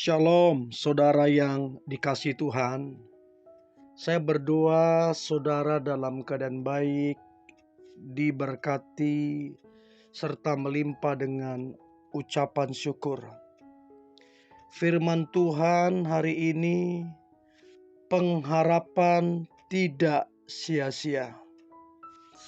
Shalom, saudara yang dikasihi Tuhan. Saya berdoa saudara dalam keadaan baik, diberkati, serta melimpah dengan ucapan syukur. Firman Tuhan hari ini, pengharapan tidak sia-sia.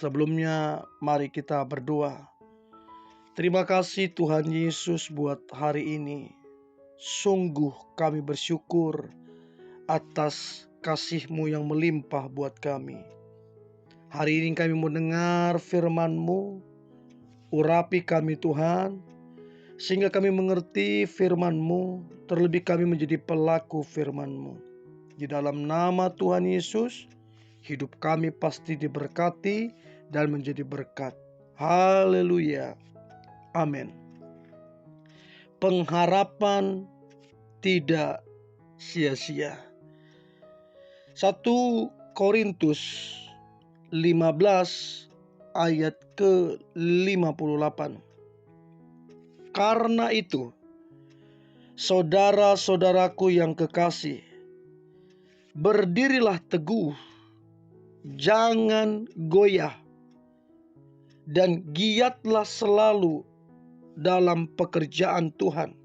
Sebelumnya, mari kita berdoa. Terima kasih Tuhan Yesus buat hari ini. Sungguh kami bersyukur atas kasih-Mu yang melimpah buat kami. Hari ini kami mendengar firman-Mu, urapi kami Tuhan, sehingga kami mengerti firman-Mu, terlebih kami menjadi pelaku firman-Mu. Di dalam nama Tuhan Yesus, hidup kami pasti diberkati dan menjadi berkat. Haleluya. Amin. Pengharapan tidak sia-sia. 1 Korintus 15 ayat ke-58. Karena itu, saudara-saudaraku yang kekasih, berdirilah teguh, jangan goyah, dan giatlah selalu dalam pekerjaan Tuhan.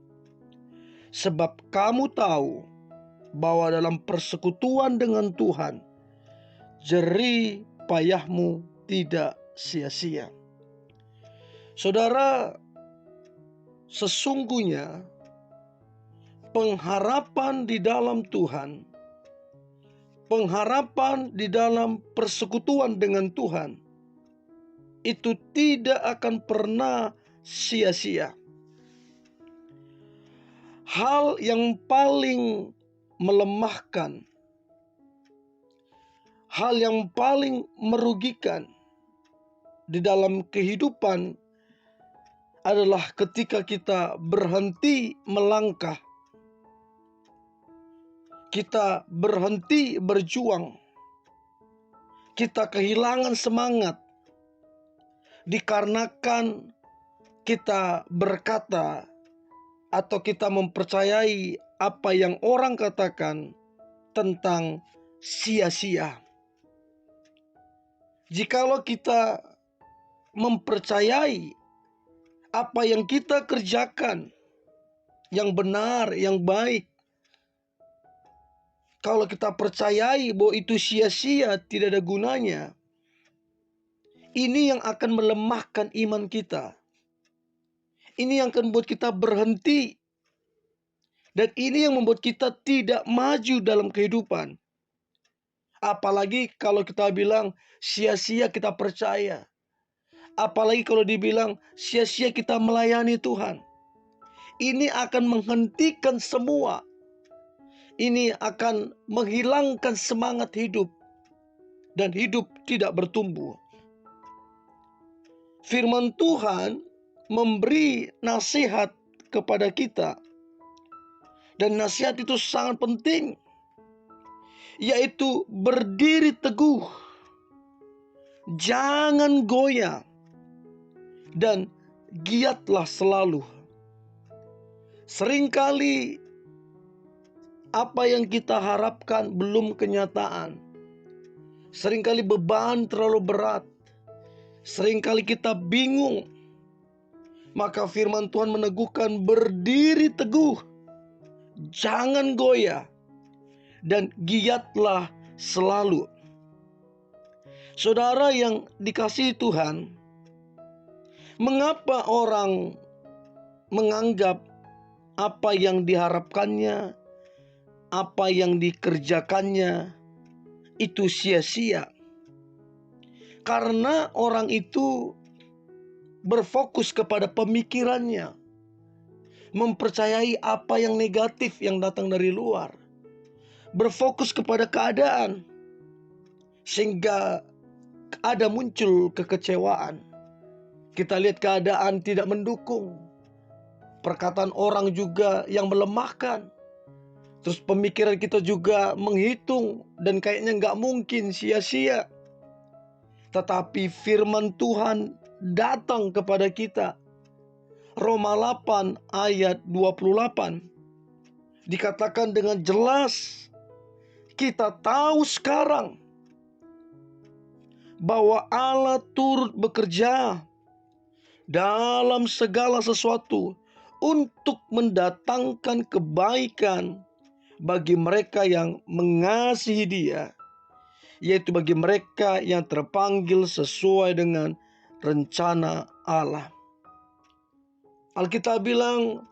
Sebab kamu tahu bahwa dalam persekutuan dengan Tuhan, jerih payahmu tidak sia-sia. Saudara, sesungguhnya pengharapan di dalam Tuhan, pengharapan di dalam persekutuan dengan Tuhan, itu tidak akan pernah sia-sia. Hal yang paling melemahkan, hal yang paling merugikan di dalam kehidupan adalah ketika kita berhenti melangkah, kita berhenti berjuang, kita kehilangan semangat dikarenakan kita berkata atau kita mempercayai apa yang orang katakan tentang sia-sia. Jikalau kita mempercayai apa yang kita kerjakan yang benar, yang baik, kalau kita percayai bahwa itu sia-sia, tidak ada gunanya, ini yang akan melemahkan iman kita. Ini yang akan membuat kita berhenti. Dan ini yang membuat kita tidak maju dalam kehidupan. Apalagi kalau kita bilang sia-sia kita percaya. Apalagi kalau dibilang sia-sia kita melayani Tuhan. Ini akan menghentikan semua. Ini akan menghilangkan semangat hidup. Dan hidup tidak bertumbuh. Firman Tuhan memberi nasihat kepada kita. Dan nasihat itu sangat penting, yaitu berdiri teguh, jangan goyah, dan giatlah selalu. Seringkali apa yang kita harapkan belum kenyataan. Seringkali beban terlalu berat. Seringkali kita bingung. Maka firman Tuhan meneguhkan berdiri teguh, jangan goyah, dan giatlah selalu. Saudara yang dikasihi Tuhan, mengapa orang menganggap apa yang diharapkannya, apa yang dikerjakannya itu sia-sia? Karena orang itu berfokus kepada pemikirannya, mempercayai apa yang negatif yang datang dari luar, berfokus kepada keadaan, sehingga ada muncul kekecewaan. Kita lihat keadaan tidak mendukung, perkataan orang juga yang melemahkan, terus pemikiran kita juga menghitung dan kayaknya nggak mungkin, sia-sia. Tetapi firman Tuhan datang kepada kita. Roma 8 ayat 28. dikatakan dengan jelas, kita tahu sekarang bahwa Allah turut bekerja dalam segala sesuatu untuk mendatangkan kebaikan bagi mereka yang mengasihi Dia, yaitu bagi mereka yang terpanggil sesuai dengan rencana Allah. Alkitab bilang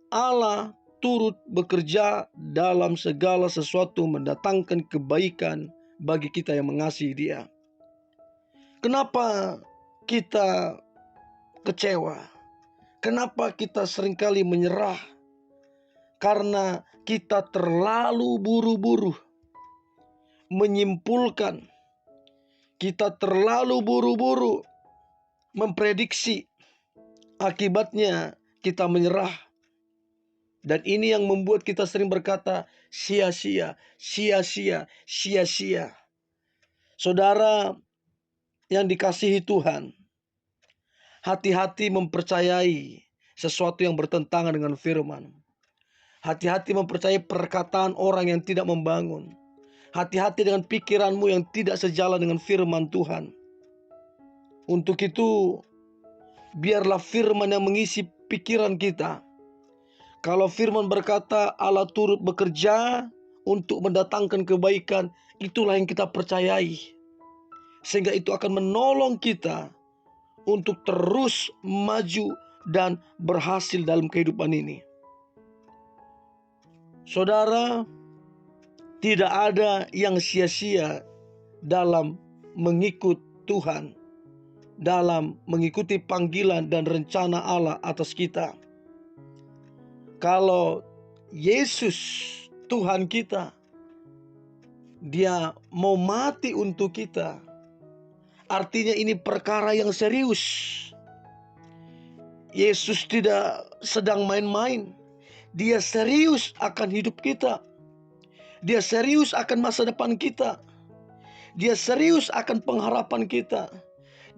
Allah turut bekerja dalam segala sesuatu mendatangkan kebaikan bagi kita yang mengasihi Dia. Kenapa kita kecewa? Kenapa kita seringkali menyerah? Karena kita terlalu buru-buru menyimpulkan, kita terlalu buru-buru memprediksi. Akibatnya kita menyerah. Dan ini yang membuat kita sering berkata, sia-sia, sia-sia, sia-sia. Saudara yang dikasihi Tuhan, hati-hati mempercayai sesuatu yang bertentangan dengan firman. Hati-hati mempercayai perkataan orang yang tidak membangun. Hati-hati dengan pikiranmu yang tidak sejalan dengan firman Tuhan. Untuk itu, biarlah firman yang mengisi pikiran kita. Kalau firman berkata Allah turut bekerja untuk mendatangkan kebaikan, itulah yang kita percayai. Sehingga itu akan menolong kita untuk terus maju dan berhasil dalam kehidupan ini. Saudara, tidak ada yang sia-sia dalam mengikut Tuhan, dalam mengikuti panggilan dan rencana Allah atas kita. Kalau Yesus Tuhan kita, Dia mau mati untuk kita, artinya ini perkara yang serius. Yesus tidak sedang main-main. Dia serius akan hidup kita. Dia serius akan masa depan kita. Dia serius akan pengharapan kita.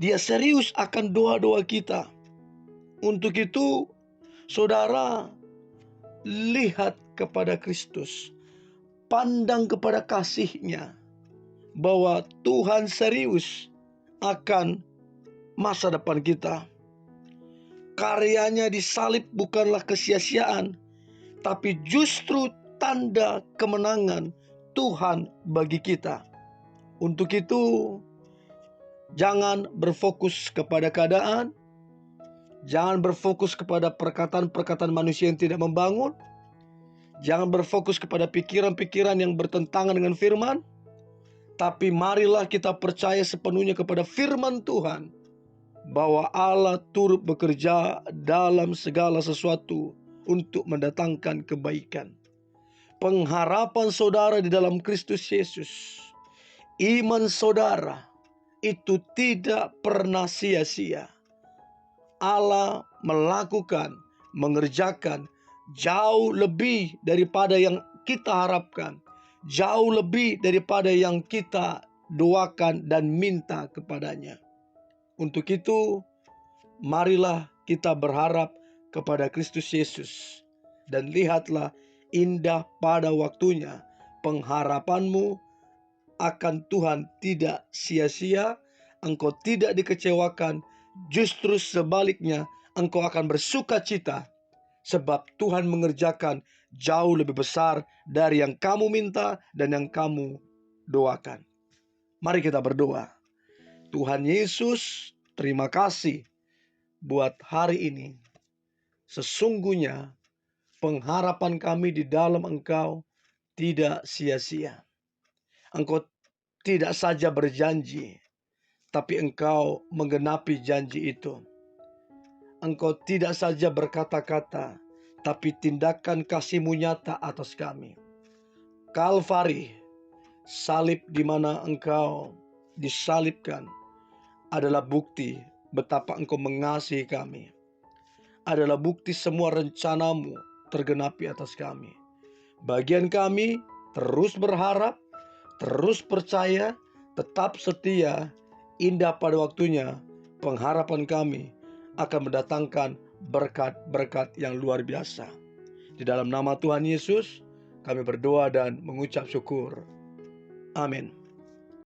Dia serius akan doa-doa kita. Untuk itu, saudara, lihat kepada Kristus. Pandang kepada kasih-Nya, bahwa Tuhan serius akan masa depan kita. Karyanya di salib bukanlah kesia-siaan, tapi justru tanda kemenangan Tuhan bagi kita. Untuk itu, jangan berfokus kepada keadaan, jangan berfokus kepada perkataan-perkataan manusia yang tidak membangun, jangan berfokus kepada pikiran-pikiran yang bertentangan dengan firman, tapi marilah kita percaya sepenuhnya kepada firman Tuhan, bahwa Allah turut bekerja dalam segala sesuatu untuk mendatangkan kebaikan. Pengharapan saudara di dalam Kristus Yesus, iman saudara itu tidak pernah sia-sia. Allah melakukan, mengerjakan jauh lebih daripada yang kita harapkan, jauh lebih daripada yang kita doakan dan minta kepadanya. Untuk itu, marilah kita berharap kepada Kristus Yesus, dan lihatlah indah pada waktunya pengharapanmu akan Tuhan tidak sia-sia, engkau tidak dikecewakan, justru sebaliknya engkau akan bersuka cita, sebab Tuhan mengerjakan jauh lebih besar dari yang kamu minta dan yang kamu doakan. Mari kita berdoa. Tuhan Yesus, terima kasih buat hari ini. Sesungguhnya pengharapan kami di dalam Engkau tidak sia-sia. Engkau tidak saja berjanji, tapi Engkau menggenapi janji itu. Engkau tidak saja berkata-kata, tapi tindakan kasih-Mu nyata atas kami. Kalvari, salib di mana Engkau disalibkan, adalah bukti betapa Engkau mengasihi kami. Adalah bukti semua rencana-Mu tergenapi atas kami. Bagian kami terus berharap, terus percaya, tetap setia, indah pada waktunya pengharapan kami akan mendatangkan berkat-berkat yang luar biasa. Di dalam nama Tuhan Yesus, kami berdoa dan mengucap syukur. Amin.